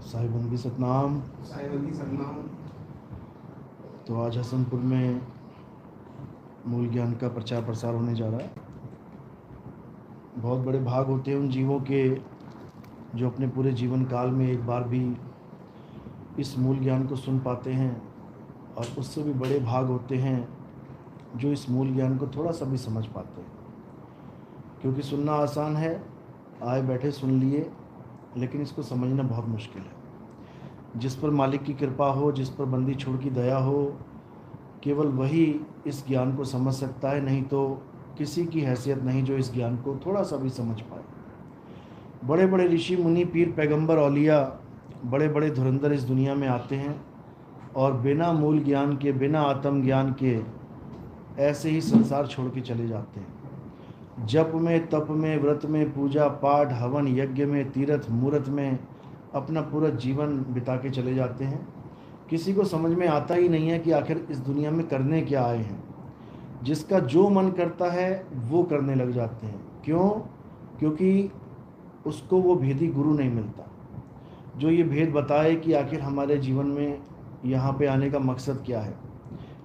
साहिबंदी सतनाम। साहिबंदी सतनाम। तो आज हसनपुर में मूल ज्ञान का प्रचार प्रसार होने जा रहा है। बहुत बड़े भाग होते हैं उन जीवों के जो अपने पूरे जीवन काल में एक बार भी इस मूल ज्ञान को सुन पाते हैं, और उससे भी बड़े भाग होते हैं जो इस मूल ज्ञान को थोड़ा सा भी समझ पाते हैं। क्योंकि सुनना आसान है, आए बैठे सुन लिए, लेकिन इसको समझना बहुत मुश्किल है। जिस पर मालिक की कृपा हो, जिस पर बंदी छोड़ की दया हो, केवल वही इस ज्ञान को समझ सकता है, नहीं तो किसी की हैसियत नहीं जो इस ज्ञान को थोड़ा सा भी समझ पाए। बड़े बड़े ऋषि मुनि, पीर, पैगंबर, औलिया, बड़े बड़े धुरंधर इस दुनिया में आते हैं और बिना मूल ज्ञान के, बिना आत्म ज्ञान के ऐसे ही संसार छोड़ के चले जाते हैं। जप में, तप में, व्रत में, पूजा पाठ, हवन यज्ञ में, तीर्थ मूर्त में अपना पूरा जीवन बिता के चले जाते हैं। किसी को समझ में आता ही नहीं है कि आखिर इस दुनिया में करने क्या आए हैं। जिसका जो मन करता है वो करने लग जाते हैं। क्यों? क्योंकि उसको वो भेदी गुरु नहीं मिलता जो ये भेद बताए कि आखिर हमारे जीवन में यहाँ पे आने का मकसद क्या है।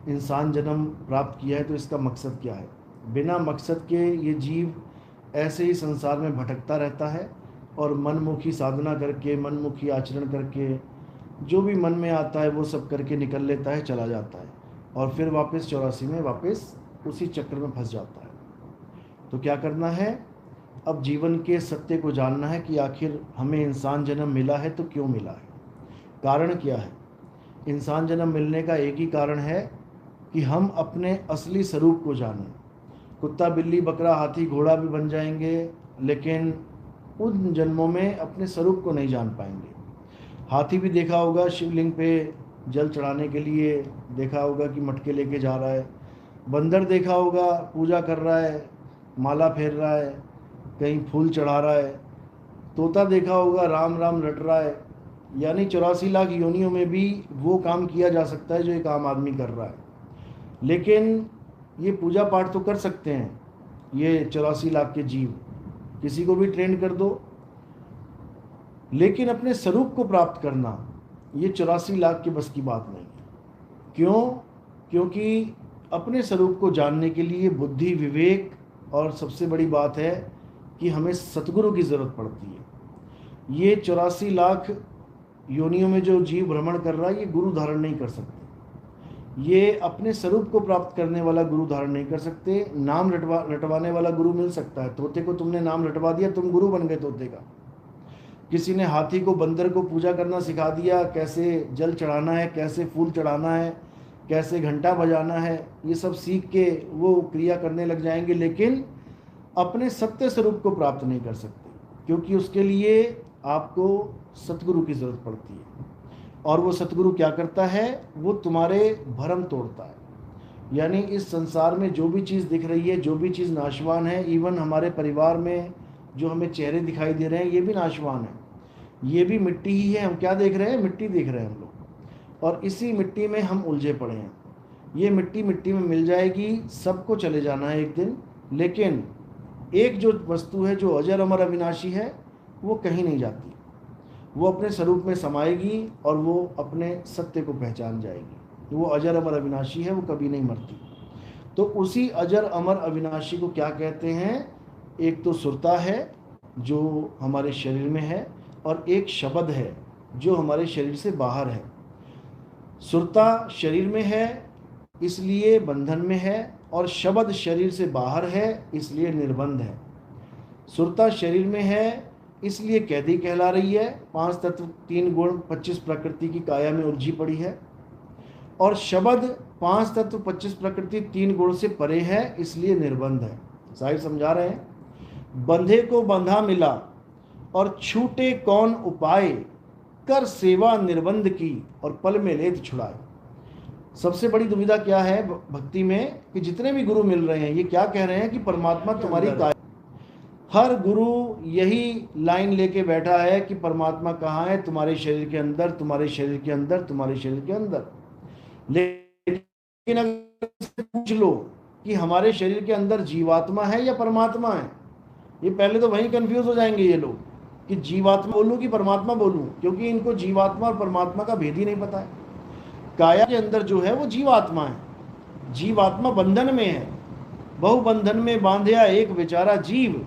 इंसान जन्म प्राप्त किया है तो इसका मकसद क्या है। बिना मकसद के ये जीव ऐसे ही संसार में भटकता रहता है और मनमुखी साधना करके, मनमुखी आचरण करके, जो भी मन में आता है वो सब करके निकल लेता है, चला जाता है, और फिर वापस 84 में वापस उसी चक्र में फंस जाता है। तो क्या करना है? अब जीवन के सत्य को जानना है कि आखिर हमें इंसान जन्म मिला है तो क्यों मिला है, कारण क्या है। इंसान जन्म मिलने का एक ही कारण है कि हम अपने असली स्वरूप को जानें। कुत्ता, बिल्ली, बकरा, हाथी, घोड़ा भी बन जाएंगे, लेकिन उन जन्मों में अपने स्वरूप को नहीं जान पाएंगे। हाथी भी देखा होगा शिवलिंग पे जल चढ़ाने के लिए, देखा होगा कि मटके लेके जा रहा है। बंदर देखा होगा पूजा कर रहा है, माला फेर रहा है, कहीं फूल चढ़ा रहा है। तोता देखा होगा राम राम रट रहा है। यानी 84 लाख योनियों में भी वो काम किया जा सकता है जो एक आम आदमी कर रहा है। लेकिन ये पूजा पाठ तो कर सकते हैं ये 84 लाख के जीव, किसी को भी ट्रेंड कर दो, लेकिन अपने स्वरूप को प्राप्त करना ये 84 लाख के बस की बात नहीं है। क्यों? क्योंकि अपने स्वरूप को जानने के लिए बुद्धि, विवेक, और सबसे बड़ी बात है कि हमें सतगुरु की ज़रूरत पड़ती है। ये 84 लाख योनियों में जो जीव भ्रमण कर रहा है ये गुरु धारण नहीं कर सकते। ये अपने स्वरूप को प्राप्त करने वाला गुरु धारण नहीं कर सकते। नाम रटवाने वाला गुरु मिल सकता है। तोते को तुमने नाम रटवा दिया, तुम गुरु बन गए तोते का। किसी ने हाथी को, बंदर को पूजा करना सिखा दिया, कैसे जल चढ़ाना है, कैसे फूल चढ़ाना है, कैसे घंटा बजाना है, ये सब सीख के वो क्रिया करने लग जाएंगे, लेकिन अपने सत्य स्वरूप को प्राप्त नहीं कर सकते। क्योंकि उसके लिए आपको सतगुरु की ज़रूरत पड़ती है। और वो सतगुरु क्या करता है? वो तुम्हारे भरम तोड़ता है। यानी इस संसार में जो भी चीज़ दिख रही है, जो भी चीज़ नाशवान है, इवन हमारे परिवार में जो हमें चेहरे दिखाई दे रहे हैं ये भी नाशवान है, ये भी मिट्टी ही है। हम क्या देख रहे हैं? मिट्टी देख रहे हैं हम लोग, और इसी मिट्टी में हम उलझे पड़े हैं। ये मिट्टी मिट्टी में मिल जाएगी, सबको चले जाना है एक दिन। लेकिन एक जो वस्तु है जो अजर अमर अविनाशी है वो कहीं नहीं जाती, वो अपने स्वरूप में समाएगी और वो अपने सत्य को पहचान जाएगी। वो अजर अमर अविनाशी है, वो कभी नहीं मरती। तो उसी अजर अमर अविनाशी को क्या कहते हैं? एक तो सुरता है जो हमारे शरीर में है, और एक शब्द है जो हमारे शरीर से बाहर है। सुरता शरीर में है इसलिए बंधन में है, और शब्द शरीर से बाहर है इसलिए निर्बंध है। सुरता शरीर में है इसलिए कैदी कहला रही है, 5 तत्व 3 गुण 25 प्रकृति की काया में उलझी पड़ी है, और शब्द 5 तत्व 25 प्रकृति 3 गुण से परे है इसलिए निर्बंध है। साहिब समझा रहे हैं, बंधे को बंधा मिला और छूटे कौन उपाय, कर सेवा निर्बंध की और पल में लेत छुड़ाए। सबसे बड़ी दुविधा क्या है भक्ति में कि जितने भी गुरु मिल रहे हैं ये क्या कह रहे हैं कि परमात्मा तुम्हारी काया। हर गुरु यही लाइन लेके बैठा है कि परमात्मा कहाँ है? तुम्हारे शरीर के अंदर, तुम्हारे शरीर के अंदर, तुम्हारे शरीर के अंदर। लेकिन अगर पूछ लो कि हमारे शरीर के अंदर जीवात्मा है या परमात्मा है, ये पहले तो वहीं कंफ्यूज हो जाएंगे ये लोग। कि जीवात्मा बोलूं कि परमात्मा बोलूं, क्योंकि इनको जीवात्मा और परमात्मा का भेद ही नहीं पता है। काया के अंदर जो है वो जीवात्मा है, जीवात्मा बंधन में है, बहु बंधन में बांधया एक बेचारा जीव।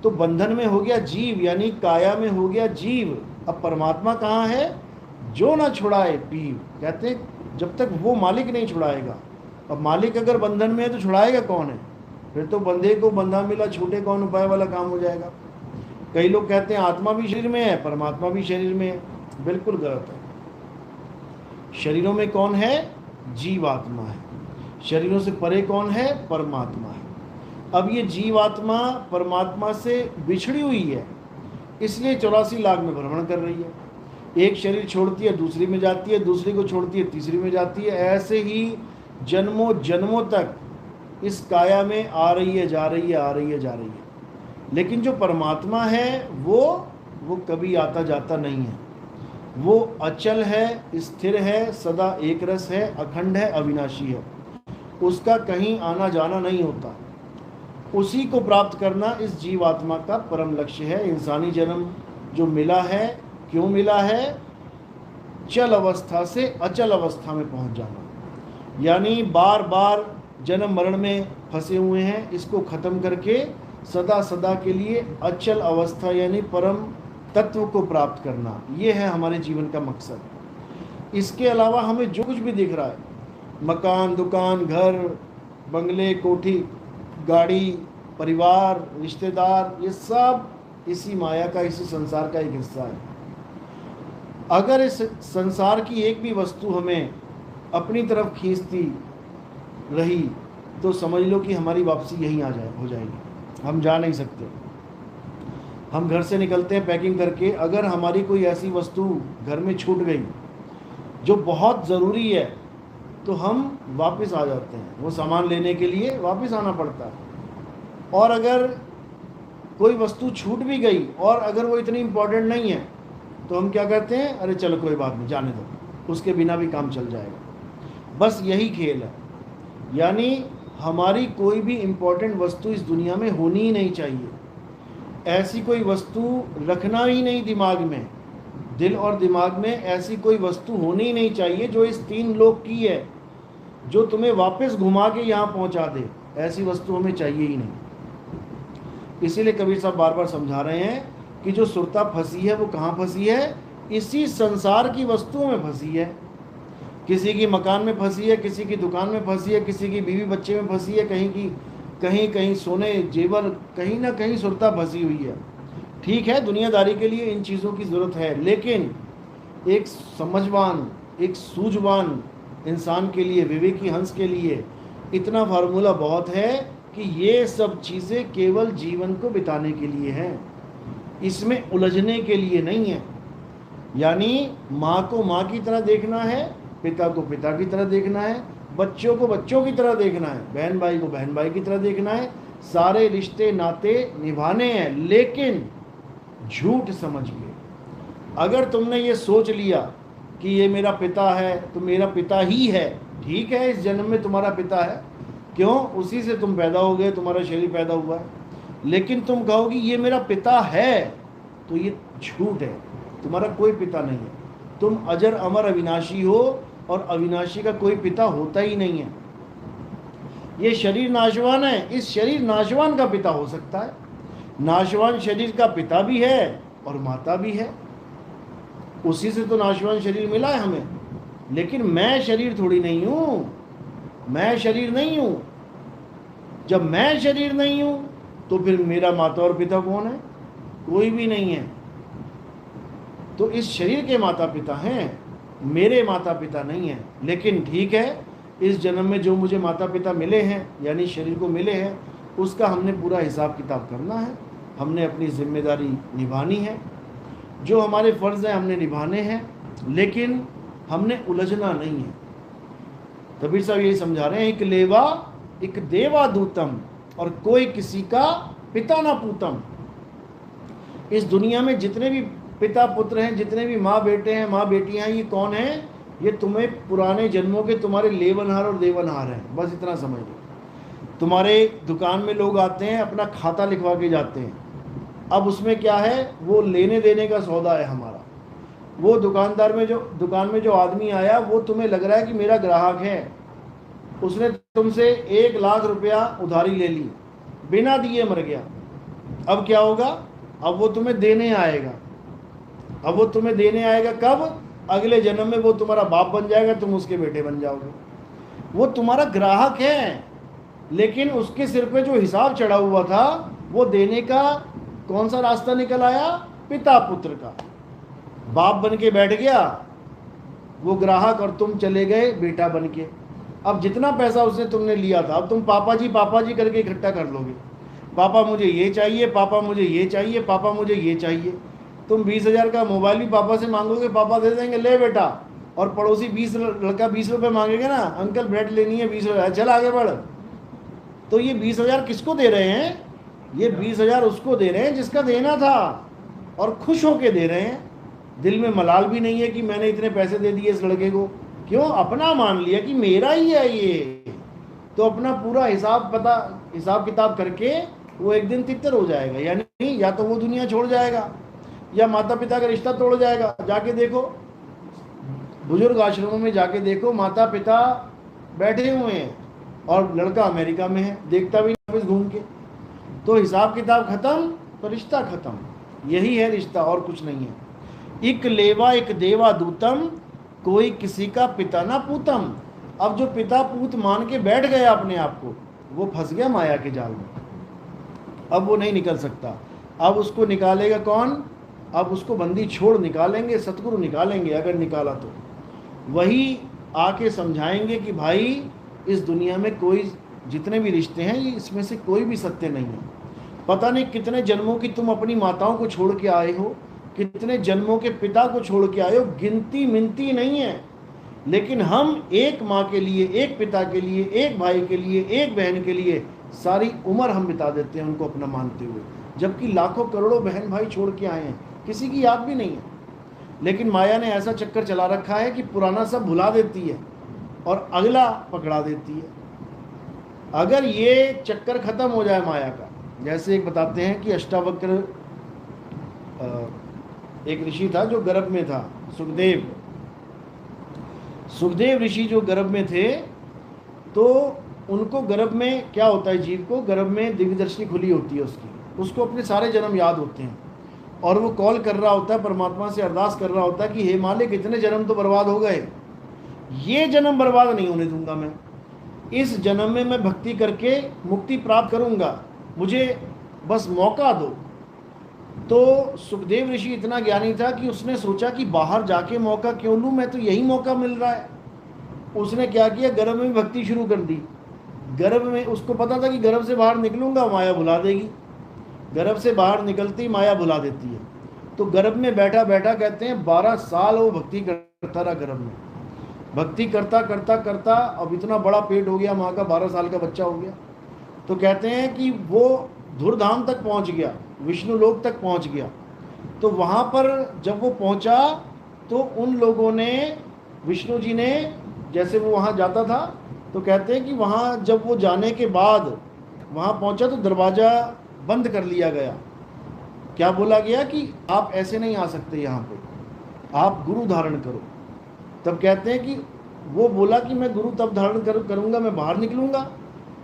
तो बंधन में हो गया जीव, यानी काया में हो गया जीव। अब परमात्मा कहाँ है? जो ना छुड़ाए पीव, कहते हैं जब तक वो मालिक नहीं छुड़ाएगा। अब मालिक अगर बंधन में है तो छुड़ाएगा कौन है? फिर तो बंधे को बंधा मिला छूटे कौन उपाय वाला काम हो जाएगा। कई लोग कहते हैं आत्मा भी शरीर में है, परमात्मा भी शरीर में है। बिल्कुल गलत है। शरीरों में कौन है? जीवात्मा है। शरीरों से परे कौन है? परमात्मा है। अब ये जीवात्मा परमात्मा से बिछड़ी हुई है, इसलिए 84 लाख में भ्रमण कर रही है। एक शरीर छोड़ती है दूसरी में जाती है, दूसरी को छोड़ती है तीसरी में जाती है। ऐसे ही जन्मों जन्मों तक इस काया में आ रही है, जा रही है, आ रही है, जा रही है। लेकिन जो परमात्मा है वो कभी आता जाता नहीं है। वो अचल है, स्थिर है, सदा एक रस है, अखंड है, अविनाशी है। उसका कहीं आना जाना नहीं होता। उसी को प्राप्त करना इस जीवात्मा का परम लक्ष्य है। इंसानी जन्म जो मिला है, क्यों मिला है? चल अवस्था से अचल अवस्था में पहुंच जाना, यानी बार बार जन्म मरण में फंसे हुए हैं, इसको खत्म करके सदा सदा के लिए अचल अवस्था यानी परम तत्व को प्राप्त करना, ये है हमारे जीवन का मकसद। इसके अलावा हमें जो कुछ भी दिख रहा है, मकान, दुकान, घर, बंगले, कोठी, गाड़ी, परिवार, रिश्तेदार, ये सब इसी माया का, इसी संसार का एक हिस्सा है। अगर इस संसार की एक भी वस्तु हमें अपनी तरफ खींचती रही तो समझ लो कि हमारी वापसी यहीं हो जाएगी। हम जा नहीं सकते। हम घर से निकलते हैं पैकिंग करके, अगर हमारी कोई ऐसी वस्तु घर में छूट गई जो बहुत ज़रूरी है तो हम वापस आ जाते हैं। वो सामान लेने के लिए वापस आना पड़ता है। और अगर कोई वस्तु छूट भी गई और अगर वो इतनी इम्पोर्टेंट नहीं है तो हम क्या करते हैं? अरे चलो कोई बात नहीं, जाने दो, उसके बिना भी काम चल जाएगा। बस यही खेल है। यानी हमारी कोई भी इम्पोर्टेंट वस्तु इस दुनिया में होनी ही नहीं चाहिए। ऐसी कोई वस्तु रखना ही नहीं दिमाग में, दिल और दिमाग में ऐसी कोई वस्तु होनी ही नहीं चाहिए जो इस 3 लोक की है, जो तुम्हें वापस घुमा के यहाँ पहुँचा दे। ऐसी वस्तु हमें चाहिए ही नहीं। इसीलिए कबीर साहब बार बार समझा रहे हैं कि जो सुरता फंसी है वो कहाँ फंसी है? इसी संसार की वस्तुओं में फंसी है। किसी की मकान में फंसी है, किसी की दुकान में फंसी है, किसी की बीवी बच्चे में फंसी है, कहीं सोने जेवर, कहीं ना कहीं सुरता फंसी हुई है। ठीक है, दुनियादारी के लिए इन चीज़ों की ज़रूरत है, लेकिन एक समझवान, एक सूझवान इंसान के लिए, विवेकी हंस के लिए इतना फार्मूला बहुत है कि ये सब चीज़ें केवल जीवन को बिताने के लिए हैं, इसमें उलझने के लिए नहीं है। यानी माँ को माँ की तरह देखना है, पिता को पिता की तरह देखना है, बच्चों को बच्चों की तरह देखना है, बहन भाई को बहन भाई की तरह देखना है। सारे रिश्ते नाते निभाने हैं, लेकिन झूठ समझ के। अगर तुमने ये सोच लिया कि ये मेरा पिता है तो मेरा पिता ही है, ठीक है, इस जन्म में तुम्हारा पिता है, क्यों? उसी से तुम पैदा हो गए, तुम्हारा शरीर पैदा हुआ है। लेकिन तुम कहोगी ये मेरा पिता है, तो ये झूठ है। तुम्हारा कोई पिता नहीं है। तुम अजर अमर अविनाशी हो, और अविनाशी का कोई पिता होता ही नहीं है। ये शरीर नाशवान है, इस शरीर नाशवान का पिता हो सकता है। नाशवान शरीर का पिता भी है और माता भी है, उसी से तो नाशवान शरीर मिला है हमें। लेकिन मैं शरीर थोड़ी नहीं हूँ, मैं शरीर नहीं हूँ। जब मैं शरीर नहीं हूँ तो फिर मेरा माता और पिता कौन है? कोई भी नहीं है। तो इस शरीर के माता पिता हैं, मेरे माता पिता नहीं हैं। लेकिन ठीक है, इस जन्म में जो मुझे माता पिता मिले हैं, यानी शरीर को मिले हैं, उसका हमने पूरा हिसाब किताब करना है। हमने अपनी जिम्मेदारी निभानी है, जो हमारे फ़र्ज़ हैं हमने निभाने हैं, लेकिन हमने उलझना नहीं है। कबीर साहब यही समझा रहे हैं, एक लेवा एक देवा दूतम, और कोई किसी का पिता ना पूतम। इस दुनिया में जितने भी पिता पुत्र हैं, जितने भी माँ बेटे हैं, माँ बेटियां हैं, ये कौन हैं? ये तुम्हें पुराने जन्मों के तुम्हारे लेवनहार और देवनहार हैं। बस इतना समझ लो। तुम्हारे दुकान में लोग आते हैं, अपना खाता लिखवा के जाते हैं, अब उसमें क्या है, वो लेने देने का सौदा है हमारा। वो दुकान में जो आदमी आया, वो तुम्हें लग रहा है कि मेरा ग्राहक है, उसने तुमसे 1 लाख रुपया उधारी ले ली, बिना दिए मर गया। अब क्या होगा, अब वो तुम्हें देने आएगा। अब वो तुम्हें देने आएगा कब? अगले जन्म में वो तुम्हारा बाप बन जाएगा, तुम उसके बेटे बन जाओगे। वो तुम्हारा ग्राहक है, लेकिन उसके सिर पे जो हिसाब चढ़ा हुआ था, वो देने का कौन सा रास्ता निकल आया? पिता पुत्र का। बाप बन के बैठ गया वो ग्राहक, और तुम चले गए बेटा बन के। अब जितना पैसा उसने तुमने लिया था, अब तुम पापा जी करके इकट्ठा कर लोगे। पापा मुझे ये चाहिए, पापा मुझे ये चाहिए, पापा मुझे ये चाहिए। तुम 20,000 का मोबाइल भी पापा से मांगोगे, पापा दे देंगे, ले बेटा। और पड़ोसी लड़का 20 रुपये मांगेगा ना, अंकल ब्रेड लेनी है 20 रुपये, चल आगे बढ़। तो ये 20,000 किसको दे रहे हैं? ये 20,000 उसको दे रहे हैं जिसका देना था, और खुश होके दे रहे हैं। दिल में मलाल भी नहीं है कि मैंने इतने पैसे दे दिए इस लड़के को। क्यों? अपना मान लिया कि मेरा ही है ये। तो अपना पूरा हिसाब किताब करके वो एक दिन तितर हो जाएगा, यानी या तो वो दुनिया छोड़ जाएगा, या माता पिता का रिश्ता तोड़ जाएगा। जाके देखो, बुजुर्ग आश्रमों में जाके देखो, माता पिता बैठे हुए हैं और लड़का अमेरिका में है, देखता भी नहीं ऑफिस घूम के। तो हिसाब किताब खत्म तो रिश्ता खत्म। यही है रिश्ता, और कुछ नहीं है। इक लेवा इक देवा दूतम, कोई किसी का पिता ना पूतम। अब जो पिता पूत मान के बैठ गया अपने आप को, वो फंस गया माया के जाल में। अब वो नहीं निकल सकता। अब उसको निकालेगा कौन? अब उसको बंदी छोड़ निकालेंगे, सतगुरु निकालेंगे, अगर निकाला तो। वही आके समझाएंगे कि भाई इस दुनिया में कोई, जितने भी रिश्ते हैं, ये इसमें से कोई भी सत्य नहीं है। पता नहीं कितने जन्मों की तुम अपनी माताओं को छोड़ के आए हो, कितने जन्मों के पिता को छोड़ के आए हो, गिनती मिनती नहीं है। लेकिन हम एक माँ के लिए, एक पिता के लिए, एक भाई के लिए, एक बहन के लिए सारी उम्र हम बिता देते हैं उनको अपना मानते हुए, जबकि लाखों करोड़ों बहन भाई छोड़ के आए हैं, किसी की याद भी नहीं है। लेकिन माया ने ऐसा चक्कर चला रखा है कि पुराना सब भुला देती है और अगला पकड़ा देती है। अगर ये चक्कर खत्म हो जाए माया का, जैसे एक बताते हैं कि अष्टावक्र एक ऋषि था जो गर्भ में था, सुखदेव ऋषि जो गर्भ में थे, तो उनको गर्भ में क्या होता है, जीव को गर्भ में दिव्य दृष्टि खुली होती है उसको अपने सारे जन्म याद होते हैं, और वो कॉल कर रहा होता है परमात्मा से, अरदास कर रहा होता है कि हे मालिक, इतने जन्म तो बर्बाद हो गए, ये जन्म बर्बाद नहीं होने दूंगा मैं। इस जन्म में मैं भक्ति करके मुक्ति प्राप्त करूंगा, मुझे बस मौका दो। तो सुखदेव ऋषि इतना ज्ञानी था कि उसने सोचा कि बाहर जाके मौका क्यों लूँ, मैं तो यही मौका मिल रहा है। उसने क्या किया, गर्भ में भक्ति शुरू कर दी। गर्भ में उसको पता था कि गर्भ से बाहर निकलूंगा माया भुला देगी, गर्भ से बाहर निकलती ही माया भुला देती है। तो गर्भ में बैठा बैठा कहते हैं 12 साल वो भक्ति करता रहा, गर्भ में भक्ति करता करता करता अब इतना बड़ा पेट हो गया माँ का, 12 साल का बच्चा हो गया। तो कहते हैं कि वो धुरधाम तक पहुँच गया, विष्णु लोक तक पहुँच गया। तो वहाँ पर जब वो पहुँचा तो उन लोगों ने, विष्णु जी ने, जैसे वो वहाँ जाता था, तो कहते हैं कि वहाँ जब वो जाने के बाद वहाँ पहुँचा तो दरवाज़ा बंद कर लिया गया। क्या बोला गया कि आप ऐसे नहीं आ सकते यहाँ पे, आप गुरु धारण करो। तब कहते हैं कि वो बोला कि मैं गुरु तब धारण करूँगा, मैं बाहर निकलूँगा।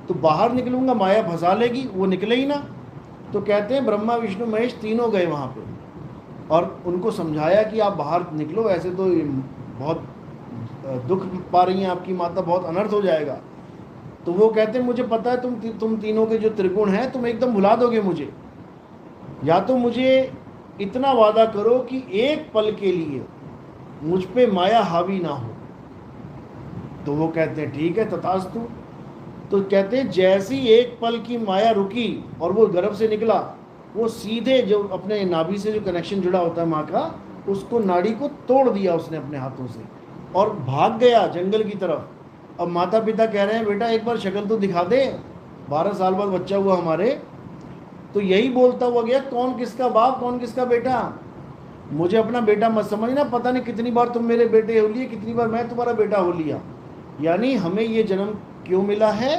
तो बाहर निकलूँगा माया फंसा लेगी, वो निकले ही ना। तो कहते हैं ब्रह्मा विष्णु महेश तीनों गए वहाँ पे और उनको समझाया कि आप बाहर निकलो, ऐसे तो बहुत दुख पा रही हैं आपकी माता, बहुत अनर्थ हो जाएगा। तो वो कहते हैं मुझे पता है तुम तीनों के जो त्रिगुण हैं तुम एकदम भुला दोगे मुझे, या तो मुझे इतना वादा करो कि एक पल के लिए मुझ पे माया हावी ना हो। तो वो कहते हैं ठीक है तथास्तु। तो कहते हैं जैसी एक पल की माया रुकी और वो गर्भ से निकला, वो सीधे जो अपने नाभि से जो कनेक्शन जुड़ा होता है माँ का, उसको नाड़ी को तोड़ दिया उसने अपने हाथों से और भाग गया जंगल की तरफ। अब माता पिता कह रहे हैं बेटा एक बार शक्ल तो दिखा दे, 12 साल बाद बच्चा हुआ हमारे। तो यही बोलता हुआ गया कौन किसका बाप कौन किसका बेटा, मुझे अपना बेटा मत समझना, पता नहीं कितनी बार तुम मेरे बेटे हो लिए, कितनी बार मैं तुम्हारा बेटा हो लिया। यानी हमें ये जन्म क्यों मिला है?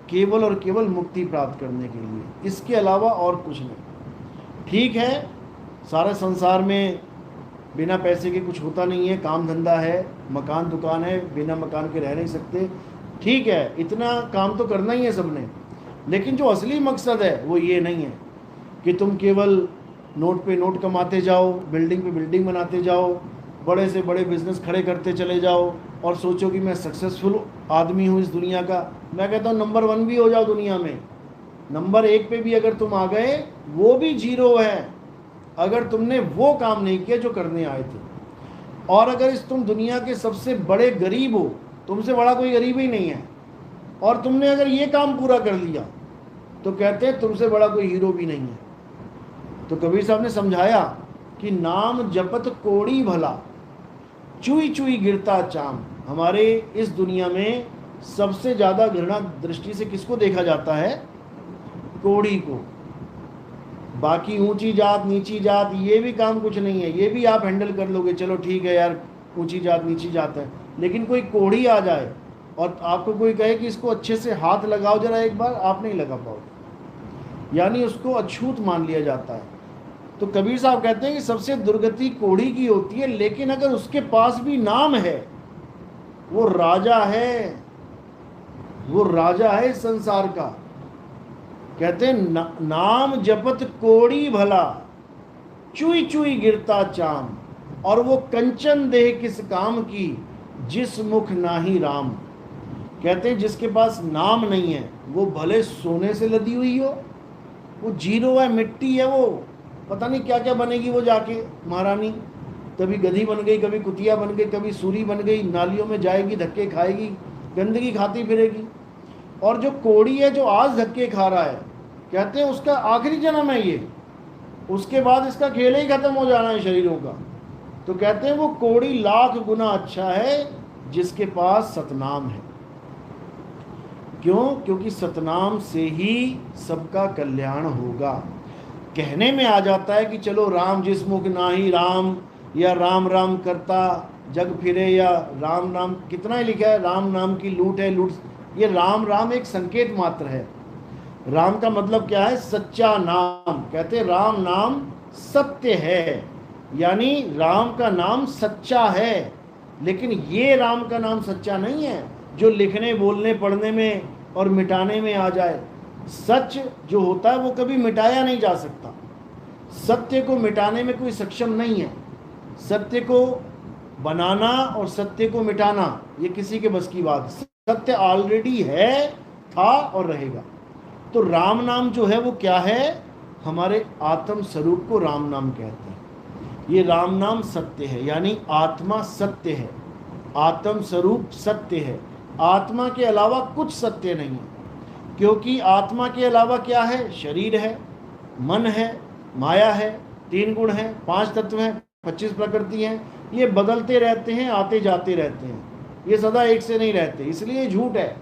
केवल और केवल मुक्ति प्राप्त करने के लिए, इसके अलावा और कुछ नहीं। ठीक है, सारे संसार में बिना पैसे के कुछ होता नहीं है, काम धंधा है, मकान दुकान है, बिना मकान के रह नहीं सकते, ठीक है, इतना काम तो करना ही है सबने। लेकिन जो असली मकसद है वो ये नहीं है कि तुम केवल नोट पे नोट कमाते जाओ, बिल्डिंग पे बिल्डिंग बनाते जाओ, बड़े से बड़े बिजनेस खड़े करते चले जाओ और सोचो कि मैं सक्सेसफुल आदमी हूँ इस दुनिया का। मैं कहता हूँ नंबर 1 भी हो जाओ दुनिया में, नंबर 1 पे भी अगर तुम आ गए वो भी जीरो है, अगर तुमने वो काम नहीं किया जो करने आए थे। और अगर इस तुम दुनिया के सबसे बड़े गरीब हो, तुमसे बड़ा कोई गरीब ही नहीं है, और तुमने अगर ये काम पूरा कर लिया तो कहते हैं तुमसे बड़ा कोई हीरो भी नहीं है। तो कबीर साहब ने समझाया कि नाम जपत कोड़ी भला, चुई चुई गिरता चाम। हमारे इस दुनिया में सबसे ज़्यादा घृणा दृष्टि से किसको देखा जाता है? कोड़ी को। बाकी ऊंची जात नीची जात ये भी काम कुछ नहीं है, ये भी आप हैंडल कर लोगे, चलो ठीक है यार, ऊंची जात नीची जात है। लेकिन कोई कोड़ी आ जाए और आपको कोई कहे कि इसको अच्छे से हाथ लगाओ जरा एक बार, आप नहीं लगा पाओगे, यानी उसको अछूत मान लिया जाता है। तो कबीर साहब कहते हैं कि सबसे दुर्गति कोड़ी की होती है, लेकिन अगर उसके पास भी नाम है, वो राजा है, वो राजा है इस संसार का। कहते हैं नाम जपत कोड़ी भला, चुई चुई गिरता चाम, और वो कंचन देह किस काम की, जिस मुख नाही राम। कहते हैं जिसके पास नाम नहीं है वो भले सोने से लदी हुई हो, वो जीरो है, मिट्टी है, वो पता नहीं क्या क्या बनेगी वो जाके महारानी, कभी गधी बन गई, कभी कुतिया बन गई, कभी सूरी बन गई, नालियों में जाएगी, धक्के खाएगी, गंदगी खाती फिरेगी। और जो कोड़ी है जो आज धक्के खा रहा है, कहते हैं उसका आखिरी जन्म है ये, उसके बाद इसका खेल ही खत्म हो जाना है शरीरों का। तो कहते हैं वो कोड़ी लाख गुना अच्छा है जिसके पास सतनाम है। क्यों? क्योंकि सतनाम से ही सबका कल्याण होगा। कहने में आ जाता है कि चलो राम जिस मुख नाही राम, या राम राम करता जग फिरे, या राम नाम, कितना ही लिखा है, राम नाम की लूट है लूट। ये राम राम एक संकेत मात्र है। राम का मतलब क्या है? सच्चा नाम। कहते राम नाम सत्य है, यानी राम का नाम सच्चा है। लेकिन ये राम का नाम सच्चा नहीं है जो लिखने बोलने पढ़ने में और मिटाने में आ जाए। सच जो होता है वो कभी मिटाया नहीं जा सकता, सत्य को मिटाने में कोई सक्षम नहीं है। सत्य को बनाना और सत्य को मिटाना ये किसी के बस की बात। सत्य ऑलरेडी है, था और रहेगा। तो राम नाम जो है वो क्या है? हमारे आत्म स्वरूप को राम नाम कहते हैं। ये राम नाम सत्य है, यानी आत्मा सत्य है, आत्म स्वरूप सत्य है। आत्मा के अलावा कुछ सत्य नहीं है, क्योंकि आत्मा के अलावा क्या है? शरीर है, मन है, माया है, 3 गुण हैं, 5 तत्व हैं, 25 प्रकृति हैं। ये बदलते रहते हैं, आते जाते रहते हैं, ये सदा एक से नहीं रहते, इसलिए झूठ है।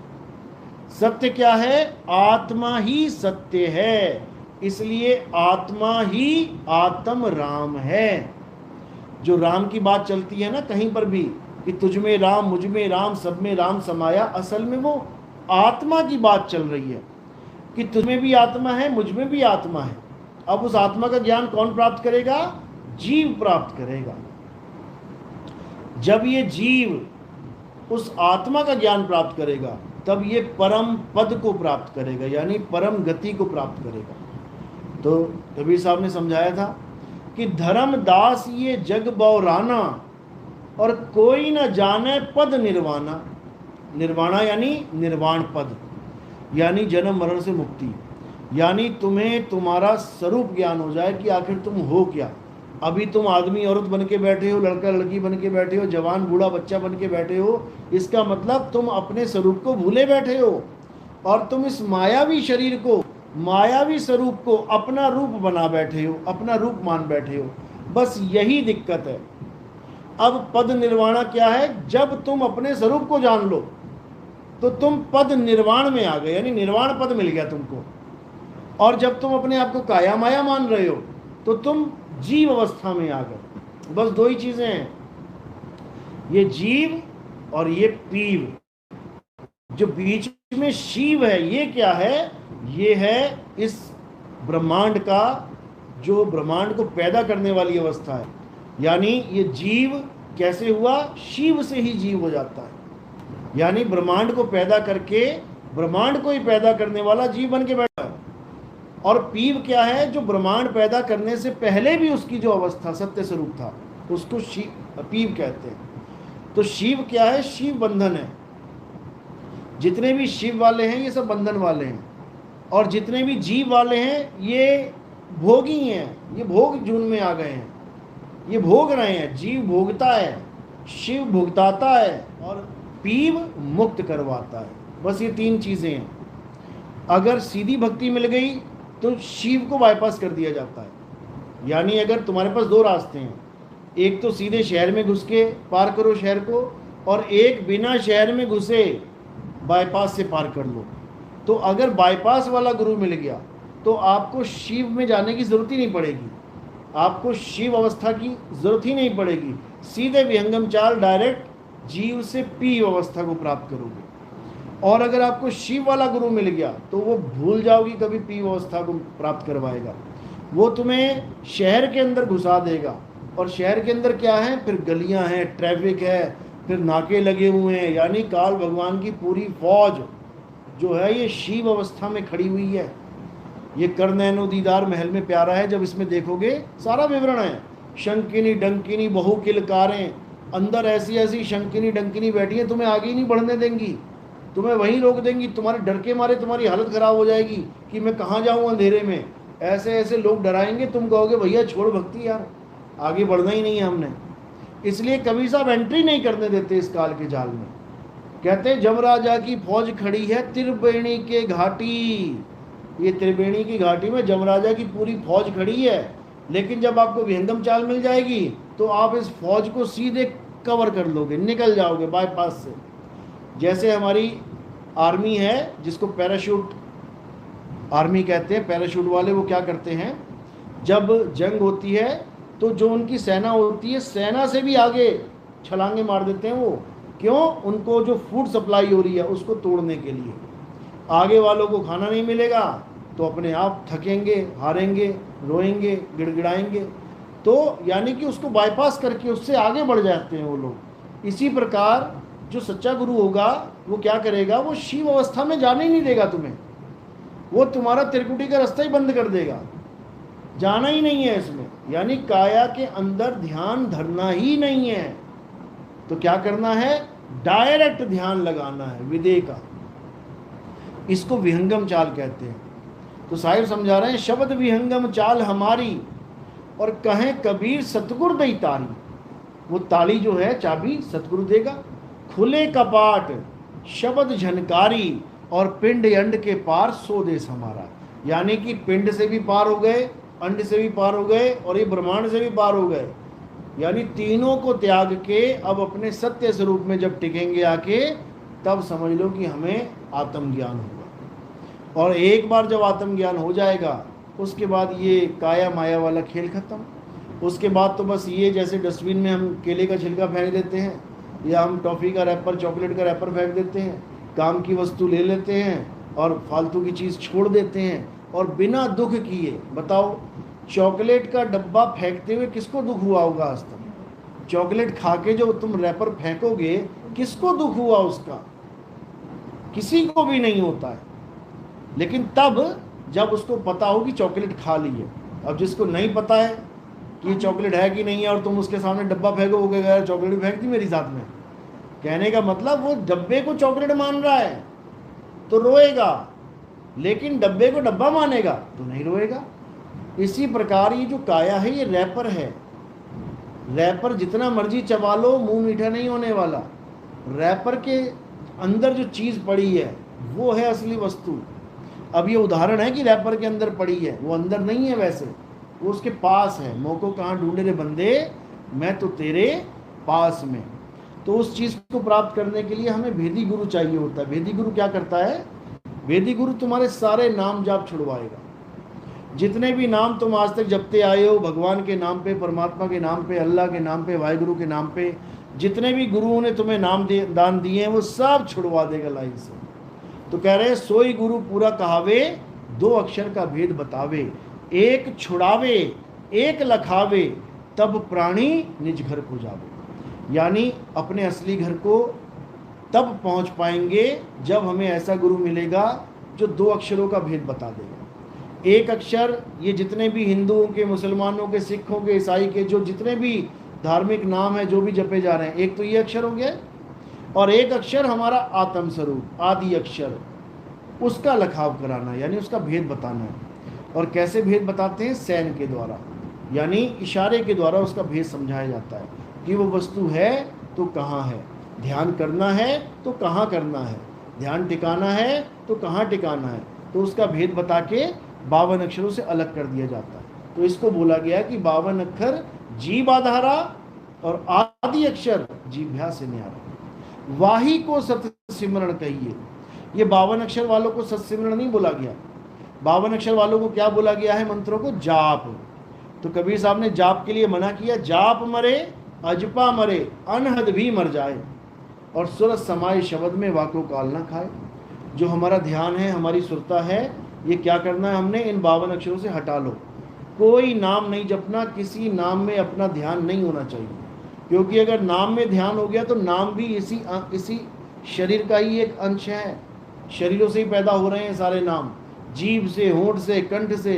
सत्य क्या है? आत्मा ही सत्य है, इसलिए आत्मा ही आत्म राम है। जो राम की बात चलती है ना कहीं पर भी कि तुझ में राम, मुझ में राम, सब में राम समाया, असल में वो आत्मा की बात चल रही है कि तुझ में भी आत्मा है, मुझ में भी आत्मा है। अब उस आत्मा का ज्ञान कौन प्राप्त करेगा? जीव प्राप्त करेगा। जब ये जीव उस आत्मा का ज्ञान प्राप्त करेगा तब ये परम पद को प्राप्त करेगा, यानी परम गति को प्राप्त करेगा। तो कबीर साहब ने समझाया था कि धर्म दास ये जग बौराना, और कोई न जाने पद निर्वाणा। निर्वाणा यानी निर्वाण पद, यानी जन्म मरण से मुक्ति। यानी तुम्हें तुम्हारा स्वरूप ज्ञान हो जाए कि आखिर तुम हो क्या। अभी तुम आदमी औरत बन के बैठे हो, लड़का लड़की बन के बैठे हो, जवान बूढ़ा बच्चा बन के बैठे हो, इसका मतलब तुम अपने स्वरूप को भूले बैठे हो, और तुम इस मायावी शरीर को, मायावी स्वरूप को अपना रूप बना बैठे हो, अपना रूप मान बैठे हो। बस यही दिक्कत है। अब पद निर्वाणा क्या है? जब तुम अपने स्वरूप को जान लो तो तुम पद निर्वाण में आ गए, यानी निर्वाण पद मिल गया तुमको। और जब तुम अपने आप को काया माया मान रहे हो तो तुम जीव अवस्था में आ गए। बस 2 ही चीजें हैं, ये जीव और ये पीव। जो बीच में शिव है, ये क्या है? ये है इस ब्रह्मांड का जो ब्रह्मांड को पैदा करने वाली अवस्था है, यानी ये जीव कैसे हुआ, शिव से ही जीव हो जाता है। यानी ब्रह्मांड को पैदा करके ब्रह्मांड को ही पैदा करने वाला जीव बन के बैठा है। और पीव क्या है, जो ब्रह्मांड पैदा करने से पहले भी उसकी जो अवस्था सत्य स्वरूप था, उसको शिव पीव कहते हैं। तो शिव क्या है, शिव बंधन है। जितने भी शिव वाले हैं ये सब बंधन वाले हैं, और जितने भी जीव वाले हैं ये भोगी हैं, ये भोग जून में आ गए हैं, ये भोग रहे हैं। जीव भोगता है, शिव भुगताता है, और पीव मुक्त करवाता है। बस ये तीन चीजें हैं। अगर सीधी भक्ति मिल गई तो शिव को बाईपास कर दिया जाता है। यानी अगर तुम्हारे पास दो रास्ते हैं, एक तो सीधे शहर में घुस के पार करो शहर को, और एक बिना शहर में घुसे बाईपास से पार कर लो। तो अगर बाईपास वाला गुरु मिल गया तो आपको शिव में जाने की जरूरत ही नहीं पड़ेगी, आपको शिव अवस्था की जरूरत ही नहीं पड़ेगी। सीधे विहंगम चाल डायरेक्ट जीव से पीव अवस्था को प्राप्त करोगे। और अगर आपको शिव वाला गुरु मिल गया तो वो भूल जाओगी कभी पीव अवस्था को प्राप्त करवाएगा। वो तुम्हें शहर के अंदर घुसा देगा, और शहर के अंदर क्या है, फिर गलियां हैं, ट्रैफिक है, फिर नाके लगे हुए हैं। यानी काल भगवान की पूरी फौज जो है ये शिव अवस्था में खड़ी हुई है। ये करनैनो दीदार महल में प्यारा है, जब इसमें देखोगे सारा विवरण है। शंकिनी डंकिनी बहु किलकारें, अंदर ऐसी ऐसी शंकिनी डंकिनी बैठी है, तुम्हें आगे ही नहीं बढ़ने देंगी, तुम्हें वहीं रोक देंगी। तुम्हारे डर के मारे तुम्हारी हालत खराब हो जाएगी कि मैं कहाँ जाऊँ अंधेरे में। ऐसे ऐसे लोग डराएंगे, तुम कहोगे भैया छोड़ भक्ति यार, आगे बढ़ना ही नहीं है हमने। इसलिए कभी साहब एंट्री नहीं करने देते इस काल के जाल में। कहते जमराजा की फौज खड़ी है त्रिवेणी के घाटी। ये त्रिवेणी की घाटी में जमराजा की पूरी फौज खड़ी है, लेकिन जब आपको विहंगम चाल मिल जाएगी तो आप इस फौज को सीधे कवर कर लोगे, निकल जाओगे बाईपास से। जैसे हमारी आर्मी है जिसको पैराशूट आर्मी कहते हैं, पैराशूट वाले वो क्या करते हैं, जब जंग होती है तो जो उनकी सेना होती है, सेना से भी आगे छलांगे मार देते हैं वो। क्यों? उनको जो फूड सप्लाई हो रही है उसको तोड़ने के लिए। आगे वालों को खाना नहीं मिलेगा तो अपने आप थकेंगे, हारेंगे, रोएंगे, गिड़गिड़ाएंगे। तो यानी कि उसको बाईपास करके उससे आगे बढ़ जाते हैं वो लोग। इसी प्रकार जो सच्चा गुरु होगा वो क्या करेगा, वो शिव अवस्था में जाने ही नहीं देगा तुम्हें। वो तुम्हारा त्रिकुटी का रास्ता ही बंद कर देगा, जाना ही नहीं है इसमें। यानी काया के अंदर ध्यान धरना ही नहीं है। तो क्या करना है, डायरेक्ट ध्यान लगाना है विदे का। इसको विहंगम चाल कहते हैं। तो साहिब समझा रहे हैं, शब्द विहंगम चाल हमारी, और कहें कबीर सतगुरु दई तारी। वो ताली जो है चाबी सतगुरु देगा। खुले कपाट शब्द झनकारी, और पिंड अंड के पार सो देश हमारा। यानी कि पिंड से भी पार हो गए, अंड से भी पार हो गए, और ये ब्रह्मांड से भी पार हो गए। यानी तीनों को त्याग के अब अपने सत्य स्वरूप में जब टिकेंगे आके, तब समझ लो कि हमें आत्मज्ञान होगा। और एक बार जब आत्मज्ञान हो जाएगा उसके बाद ये काया माया वाला खेल खत्म। उसके बाद तो बस ये, जैसे डस्टबिन में हम केले का छिलका फेंक देते हैं, या हम टॉफ़ी का रैपर, चॉकलेट का रैपर फेंक देते हैं, काम की वस्तु ले लेते हैं और फालतू की चीज़ छोड़ देते हैं, और बिना दुख किए। बताओ, चॉकलेट का डब्बा फेंकते हुए किसको दुख हुआ होगा आज तक? चॉकलेट खा के जो तुम रैपर फेंकोगे, किसको दुख हुआ उसका? किसी को भी नहीं होता है। लेकिन तब जब उसको पता हो कि चॉकलेट खा ली है। अब जिसको नहीं पता है कि ये चॉकलेट है कि नहीं है, और तुम उसके सामने डब्बा फेंकोगे, यार चॉकलेट फेंक दी मेरी साथ में, कहने का मतलब वो डब्बे को चॉकलेट मान रहा है तो रोएगा, लेकिन डब्बे को डब्बा मानेगा तो नहीं रोएगा। इसी प्रकार ये जो काया है ये रैपर है। रैपर जितना मर्जी चबा लो, मुंह मीठा नहीं होने वाला। रैपर के अंदर जो चीज़ पड़ी है वो है असली वस्तु। अब ये उदाहरण है कि रैपर के अंदर पड़ी है, वो अंदर नहीं है, वैसे वो उसके पास है। मोको कहाँ ढूंढे रे बंदे, मैं तो तेरे पास में। तो उस चीज़ को प्राप्त करने के लिए हमें भेदी गुरु चाहिए होता है। भेदी गुरु क्या करता है? भेदी गुरु तुम्हारे सारे नाम जाप छुड़वाएगा। जितने भी नाम तुम आज तक जपते आए हो, भगवान के नाम पे, परमात्मा के नाम पे, अल्लाह के नाम पे, वाहिगुरु के नाम पे, जितने भी गुरुओं ने तुम्हें नाम दान दिए हैं वो सब छुड़वा देगा लाइन से। तो कह रहे हैं, सोई गुरु पूरा कहावे, दो अक्षर का भेद बतावे। एक छुड़ावे एक लखावे, तब प्राणी निज घर को जावे। यानी अपने असली घर को तब पहुंच पाएंगे जब हमें ऐसा गुरु मिलेगा जो 2 अक्षरों का भेद बता देगा। एक अक्षर, ये जितने भी हिंदुओं के, मुसलमानों के, सिखों के, ईसाई के जो जितने भी धार्मिक नाम है जो भी जपे जा रहे हैं, एक तो ये अक्षर हो गया, और एक अक्षर हमारा आत्म स्वरूप आदि अक्षर, उसका लखाव कराना, यानी उसका भेद बताना है। और कैसे भेद बताते हैं? सैन के द्वारा, यानी इशारे के द्वारा उसका भेद समझाया जाता है कि वो वस्तु है तो कहाँ है, ध्यान करना है तो कहाँ करना है, ध्यान टिकाना है तो कहाँ टिकाना है, तो उसका भेद बता के 52 अक्षरों से अलग कर दिया जाता है। तो इसको बोला गया कि 52 अक्षर जीव आधारा और आदि अक्षर जीभ्या से न्यारा। वाही को सत सिमरण कहिए। ये 52 अक्षर वालों को सत सिमरण नहीं बोला गया, 52 अक्षर वालों को क्या बोला गया है? मंत्रों को जाप। तो कबीर साहब ने जाप के लिए मना किया, जाप मरे अजपा मरे अनहद भी मर जाए, और सुरत समाये शब्द में वाको काल ना खाए। जो हमारा ध्यान है, हमारी सुरता है, ये क्या करना है? हमने इन 52 अक्षरों से हटा लो। कोई नाम नहीं जपना, किसी नाम में अपना ध्यान नहीं होना चाहिए, क्योंकि अगर नाम में ध्यान हो गया तो नाम भी इसी शरीर का ही एक अंश है। शरीरों से ही पैदा हो रहे हैं सारे नाम, जीभ से, होंठ से, कंठ से,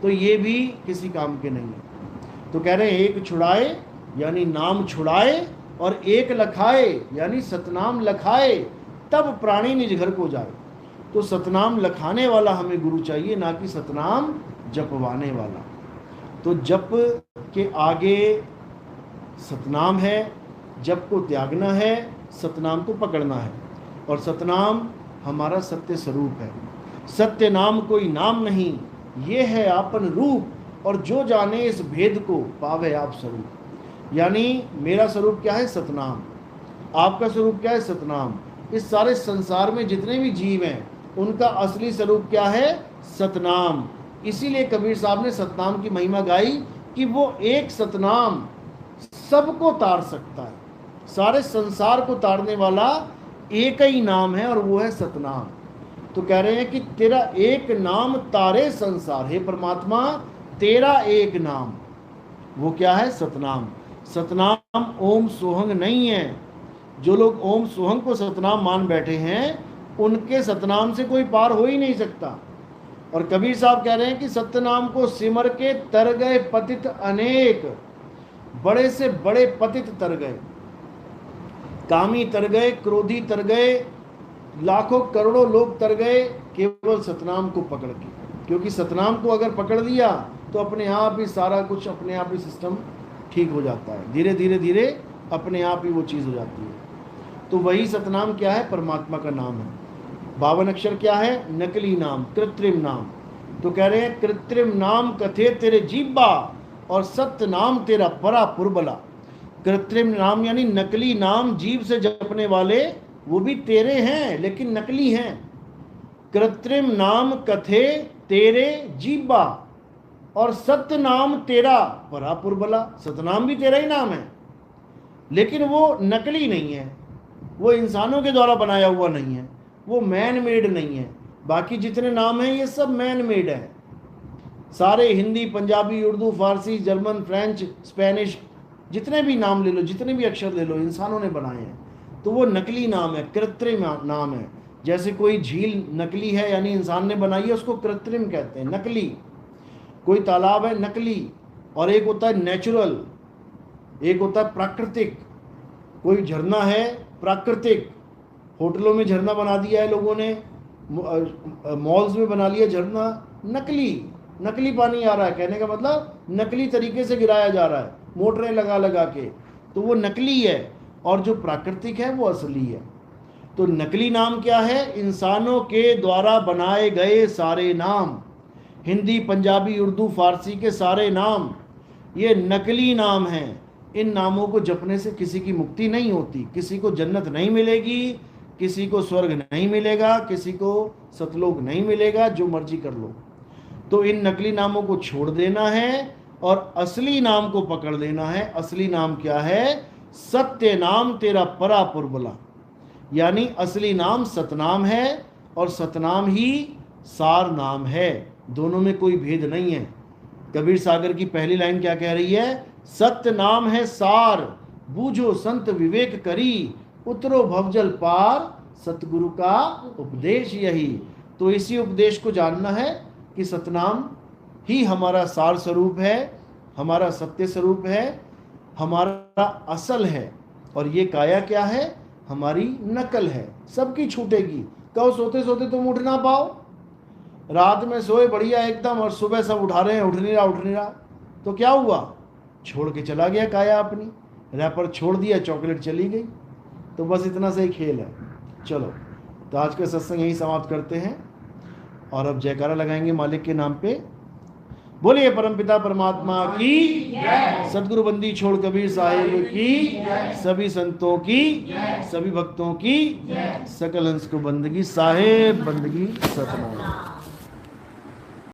तो ये भी किसी काम के नहीं है। तो कह रहे हैं एक छुड़ाए यानी नाम छुड़ाए, और एक लखाए यानी सतनाम लखाए, तब प्राणी निज घर को जाए। तो सतनाम लखाने वाला हमें गुरु चाहिए, ना कि सतनाम जपवाने वाला। तो जप के आगे सतनाम है, जप को त्यागना है, सतनाम को पकड़ना है, और सतनाम हमारा सत्य स्वरूप है। सत्य नाम कोई नाम नहीं, ये है आपन रूप, और जो जाने इस भेद को पावे आप स्वरूप। यानी मेरा स्वरूप क्या है? सतनाम। आपका स्वरूप क्या है? सतनाम। इस सारे संसार में जितने भी जीव हैं उनका असली स्वरूप क्या है? सतनाम। इसीलिए कबीर साहब ने सतनाम की महिमा गाई कि वो एक सतनाम सबको तार सकता है, सारे संसार को तारने वाला एक ही नाम है, और वो है सतनाम। तो कह रहे हैं कि तेरा एक नाम तारे संसार, हे परमात्मा तेरा एक नाम, वो क्या है? सतनाम। सतनाम ओम सोहंग नहीं है। जो लोग ओम सोहंग को सतनाम मान बैठे हैं, उनके सतनाम से कोई पार हो ही नहीं सकता। और कबीर साहब कह रहे हैं कि सतनाम को सिमर के तर गए पतित अनेक, बड़े से बड़े पतित तर गए, कामी तर गए, क्रोधी तर गए, लाखों करोड़ों लोग तर गए केवल सतनाम को पकड़ के। क्योंकि सतनाम को अगर पकड़ लिया तो अपने आप ही सारा कुछ, अपने आप ही सिस्टम ठीक हो जाता है, धीरे धीरे धीरे अपने आप ही वो चीज़ हो जाती है। तो वही सतनाम क्या है? परमात्मा का नाम है। 52 अक्षर क्या है? नकली नाम, कृत्रिम नाम। तो कह रहे हैं कृत्रिम नाम कथे तेरे जीब्बा, और सत्य नाम तेरा परा पुरबला। कृत्रिम नाम यानी नकली नाम जीव से जपने वाले, वो भी तेरे हैं लेकिन नकली हैं। कृत्रिम नाम कथे तेरे जीब्बा, और सत्य नाम तेरा परा पुरबला। सतनाम भी तेरा ही नाम है, लेकिन वो नकली नहीं है, वो इंसानों के द्वारा बनाया हुआ नहीं है, वो मैन मेड नहीं है। बाकी जितने नाम हैं ये सब मैन मेड है। सारे हिंदी, पंजाबी, उर्दू, फारसी, जर्मन, फ्रेंच, स्पेनिश, जितने भी नाम ले लो, जितने भी अक्षर ले लो, इंसानों ने बनाए हैं। तो वो नकली नाम है, कृत्रिम नाम है। जैसे कोई झील नकली है यानी इंसान ने बनाई है, उसको कृत्रिम कहते हैं, नकली। कोई तालाब है, नकली। और एक होता है नेचुरल, एक होता है प्राकृतिक। कोई झरना है, प्राकृतिक। होटलों में झरना बना दिया है लोगों ने, मॉल्स में बना लिया झरना, नकली। नकली पानी आ रहा है, कहने का मतलब नकली तरीके से गिराया जा रहा है, मोटरें लगा लगा के, तो वो नकली है। और जो प्राकृतिक है वो असली है। तो नकली नाम क्या है? इंसानों के द्वारा बनाए गए सारे नाम, हिंदी, पंजाबी, उर्दू, फारसी के सारे नाम, ये नकली नाम हैं। इन नामों को जपने से किसी की मुक्ति नहीं होती, किसी को जन्नत नहीं मिलेगी, किसी को स्वर्ग नहीं मिलेगा, किसी को सतलोक नहीं मिलेगा, जो मर्जी कर लो। तो इन नकली नामों को छोड़ देना है और असली नाम को पकड़ लेना है। असली नाम क्या है? सत्य नाम तेरा परा पुरबला, यानी असली नाम सतनाम है, और सतनाम ही सार नाम है। दोनों में कोई भेद नहीं है। कबीर सागर की पहली लाइन क्या कह रही है? सत्य नाम है सार, बूझो संत विवेक करी, उतरो भवजल पार, सतगुरु का उपदेश यही। तो इसी उपदेश को जानना है कि सतनाम ही हमारा सार स्वरूप है, हमारा सत्य स्वरूप है, हमारा असल है। और ये काया क्या है? हमारी नकल है, सबकी छूटेगी। कहो सोते सोते तुम उठ ना पाओ, रात में सोए बढ़िया एकदम और सुबह सब उठा रहे हैं, उठ नहीं रहा, तो क्या हुआ? छोड़ के चला गया काया अपनी, रैपर छोड़ दिया, चॉकलेट चली गई। तो बस इतना सा ही खेल है। चलो, तो आज का सत्संग यही समाप्त करते हैं और अब जयकारा लगाएंगे मालिक के नाम पे। बोलिए परमपिता परमात्मा की, सदगुरु बंदी छोड़ कबीर साहिब की, सभी संतों की, सभी भक्तों की, सकल हंस को बंदगी साहेब बंदगी सतनाम।